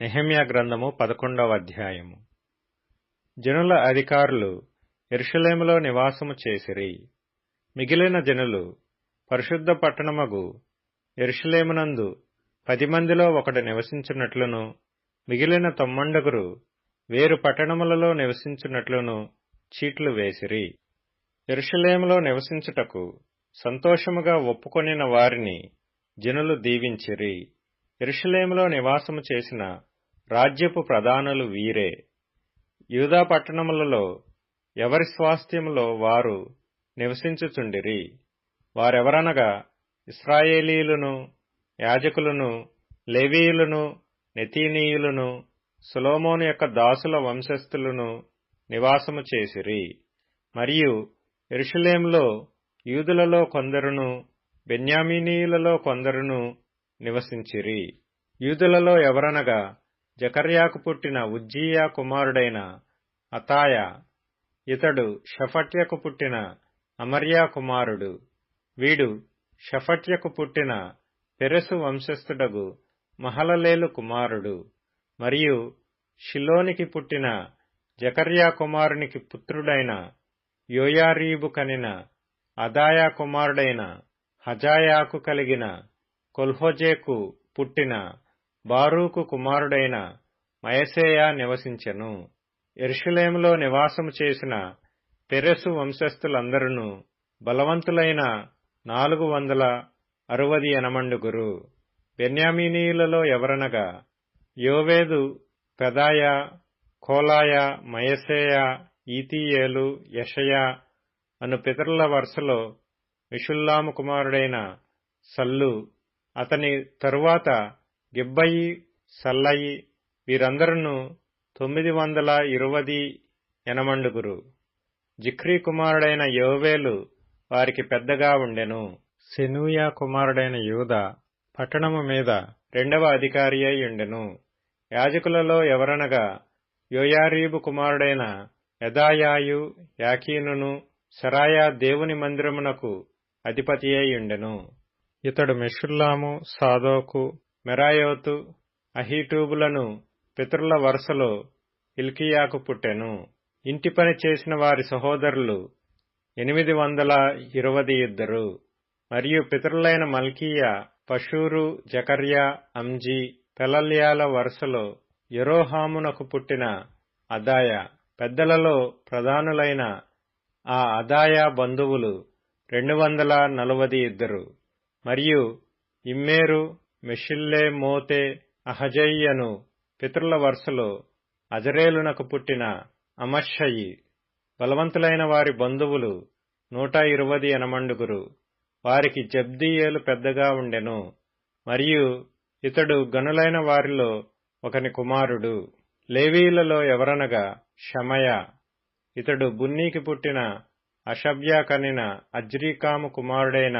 నెహెమ్యా గ్రంథము 11వ అధ్యాయము. జనుల అధికారులు యెరూషలేములో నివాసము చేసిరి. మిగిలిన జనులు పరిశుద్ధ పట్టణమగు యెరూషలేమునందు 10 మందిలో ఒకడు నివసించున్నట్లును, మిగిలిన 90 వేరు పట్టణములలో నివసించున్నట్లును చీట్లు వేసిరి. యెరూషలేములో నివసించుటకు సంతోషముగా ఒప్పుకొనిన వారిని జనులు దీవించిరి. యెరూషలేములో నివాసము చేసిన రాజ్యపు ప్రధానులు వీరే. యూదా పట్టణములలో ఎవరి స్వాస్థ్యములో వారు నివసించుచుండిరి. వారెవరనగా ఇశ్రాయేలీయులను, యాజకులను, లేవీయులను, నెతీనీయులను, సొలొమోను యొక్క దాసుల వంశస్థులను నివాసము చేసిరి. మరియు యెరూషలేములో యూదులలో కొందరును, బెన్యామీనీయులలో కొందరును నివసించిరి. యూదులలో ఎవరనగా జకర్యాకు పుట్టిన ఉజ్జీయా కుమారుడైన అతాయ, ఇతడు షఫట్యకు పుట్టిన అమర్యా కుమారుడు. వీడు షఫట్యకు పుట్టిన పెరెసు వంశస్థుడగు మహలలేలు కుమారుడు. మరియు షిలోనికి పుట్టిన జకర్యా కుమారునికి పుత్రుడైన యోయారీబు కనిన అదాయా కుమారుడైన హజాయాకు కలిగిన కొల్హోజేకు పుట్టిన బారూకు కుమారుడైన మయసేయా నివసించెను. యెరూషలేములో నివాసము చేసిన పెరెసు వంశస్థులందరూ బలవంతులైన 468. బెన్యామీనీయులలో ఎవరనగా యోవేదు, పెదాయా, కోలాయ, మయసేయా, ఈతీయేలు, యెషయా అను పితరుల వరుసలో మెషుల్లాము కుమారుడైన సల్లు, అతని తరువాత గిబ్బయి, సల్లయి, వీరందరూ 928. జిక్రీ కుమారుడైన యోవేలు వారికి పెద్దగా ఉండెను. సెనూయా కుమారుడైన యూదా పట్టణము మీద 2వ అధికారి అయి ఉండెను. యాజకులలో ఎవరనగా యోయారీబు కుమారుడైన యెదాయాయు, యాకీనును, సెరాయా దేవుని మందిరమునకు అధిపతి అయి ఉండెను. ఇతడు మెషుల్లాము, సాదోకు, మెరాయోతు, అహీటూబులను పితరుల వరుసలో హిల్కీయాకు పుట్టెను. ఇంటి పని చేసిన వారి సహోదరులు 822. మరియు పితరులైన మల్కీయా, పషూరు, జకర్యా, అంజీ, పెలల్యాల వరుసలో యెరోహామునకు పుట్టిన అదాయ. పెద్దలలో ప్రధానులైన ఆ అదాయ బంధువులు 242. మరియు ఇమ్మేరు, మెషిల్లెమోతే, అహజయి పితరుల వరుసలో అజరేలునకు పుట్టిన అమష్షయి. బలవంతులైన వారి బంధువులు 128. వారికి జబ్దీయేలు పెద్దగా ఉండెను. మరియు ఇతడు గనులైన వారిలో ఒకని కుమారుడు. లేవీయులలో ఎవరనగా షమయా, ఇతడు బున్నీకి పుట్టిన అషబ్యా కనిన అజ్రీకాము కుమారుడైన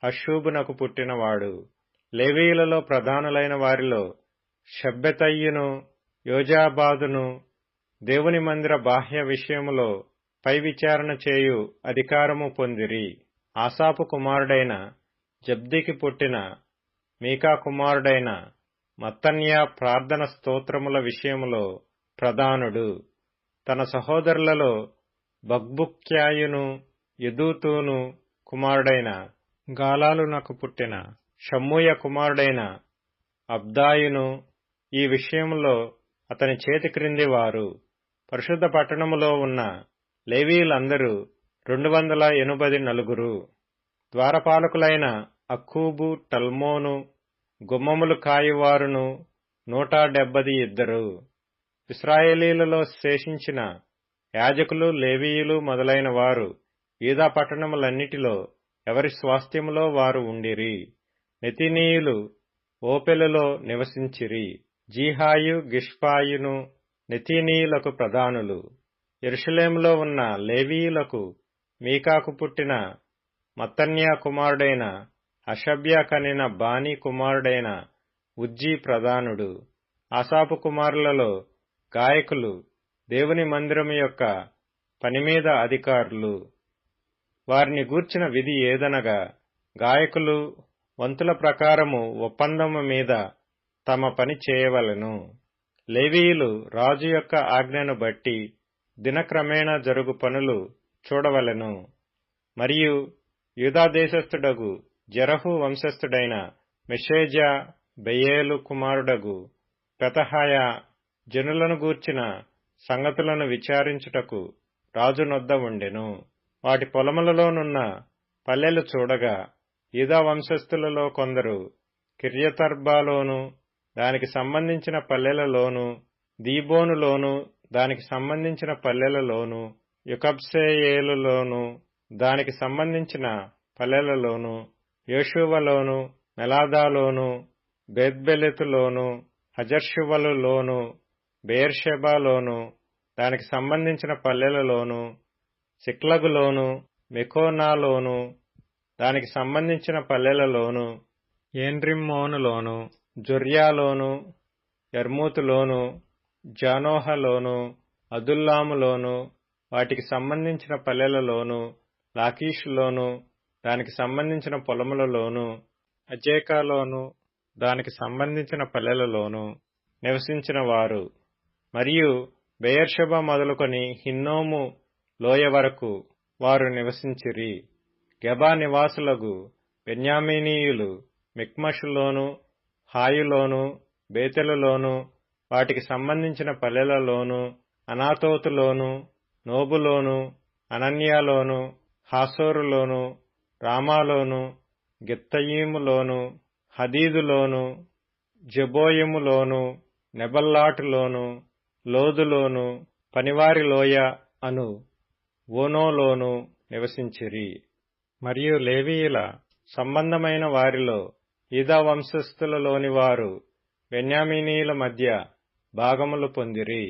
హషూబునకు పుట్టినవాడు. లేవీయులలో ప్రధానులైన వారిలో షబ్బెతయ్యును, యోజాబాదును దేవుని మందిర బాహ్య విషయములో పై విచారణ చేయు అధికారము పొందిరి. ఆసాపు కుమారుడైన జబ్దికి పుట్టిన మీకా కుమారుడైన మత్తన్యా ప్రార్థన స్తోత్రముల విషయములో ప్రధానుడు. తన సహోదరులలో బగ్బుక్యాయును, యెదూతూను కుమారుడైన గాలాలునకు పుట్టిన షమ్మూయ కుమారుడైన అబ్దాయును ఈ విషయములో అతని చేతి క్రింది వారు. పరిశుద్ధ పట్టణములో ఉన్న లేవీయులందరూ 284. ద్వారపాలకులైన అక్కూబు, టల్మోను, గుమ్మములు కాయువారును 172. ఇశ్రాయేలీలలో శేషించిన యాజకులు, లేవీయులు మొదలైన వారు యూదా పట్టణములన్నిటిలో ఎవరి స్వాస్థ్యములో వారు ఉండిరి. నెతీనీయులు ఓపెలులో నివసించిరి. జీహాయు, గిష్పాయును నెతీనీయులకు ప్రధానులు. యెరూషలేములో ఉన్న లేవీయులకు మీకాకు పుట్టిన మత్తన్యా కుమారుడైన హషబ్యా కనిన బానీ కుమారుడైన ఉజ్జీ ప్రధానుడు. ఆసాపు కుమారులలో గాయకులు దేవుని మందిరము యొక్క పనిమీద అధికారులు. వారిని గూర్చిన విధి ఏదనగా గాయకులు వంతుల ప్రకారము ఒప్పందము మీద తమ పని చేయవలెను. లేవీయులు రాజు యొక్క ఆజ్ఞను బట్టి దినక్రమేణా జరుగు పనులు చూడవలెను. మరియు యూదా దేశస్థుడగు జెరహు వంశస్థుడైన మెషేజా బెయేలు కుమారుడగు పెతహాయా జనులను గూర్చిన సంగతులను విచారించుటకు రాజు నొద్ద ఉండెను. వాటి పొలములలోనున్న పల్లెలు చూడగా యూదా వంశస్థులలో కొందరు కిర్యతర్బాలోను దానికి సంబంధించిన పల్లెలలోను, దీబోనులోను దానికి సంబంధించిన పల్లెలలోను, యుకబ్సేయేలులోను దానికి సంబంధించిన పల్లెలలోను, యోషువలోను, మెలాదాలోను, బేత్బెలెతులోను, హజర్షువలులోను, బెయేర్షెబాలోను దానికి సంబంధించిన పల్లెలలోను, సిక్లగులోను, మెకోనాలోను దానికి సంబంధించిన పల్లెలలోను, ఏన్రిమ్మోనులోను, జొర్యాలోను, యర్మూతులోను, జానోహలోను, అదుల్లాములోను వాటికి సంబంధించిన పల్లెలలోను, లాకీషులోను దానికి సంబంధించిన పొలములలోను, అజేకాలోను దానికి సంబంధించిన పల్లెలలోను నివసించిన వారు, మరియు బెయేర్షెబా మొదలుకొని హిన్నోము లోయ వరకు వారు నివసించిరి. గెబా నివాసులగు బెన్యామీనీయులు మిక్మషులోను, హాయులోను, బేతెలులోను వాటికి సంబంధించిన పల్లెలలోను, అనాతోతులోను, నోబులోను, అనన్యాలోను, హాసోరులోను, రామాలోను, గిత్తయీములోను, హదీదులోను, జెబోయిములోను, నెబల్లాటులోను, లోదులోను, పనివారి లోయ అను ఓనోలోను నివసించిరి. మరియు లేవీయుల సంబంధమైన వారిలో యూదా వంశస్థులలోని వారు బెన్యామీనీయుల మధ్య భాగములు పొందిరి.